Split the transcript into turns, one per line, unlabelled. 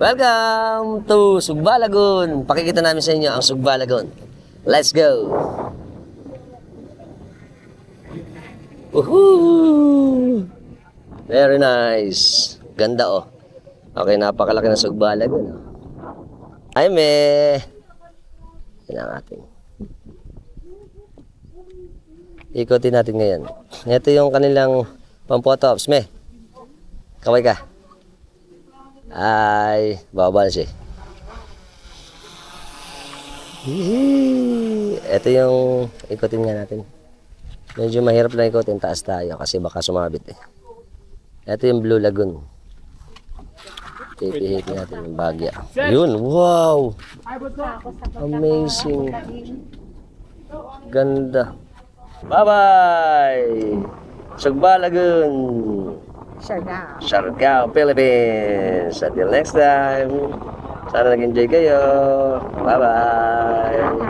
Welcome to Sugba Lagoon. Pakikita namin sa inyo ang Sugba Lagoon. Let's go! Woohoo! Very nice. Ganda oh. Okay, napakalaki ng Sugba Lagoon. Ay me! Yan ang ating. Ikotin natin ngayon. Ito yung kanilang pang-photo ops. Me, kaway ka. Ay, bababa na siya. Ito yung ikotin nga natin. Medyo mahirap na ikotin, taas tayo kasi baka sumabit eh. Ito yung Blue Lagoon. Titihitin natin yung bagya. Yun, wow! Amazing. Ganda. Bye-bye! Sugba Lagoon! Siargao, Philippines. Until next time. Sana nag-enjoy kayo. Bye-bye.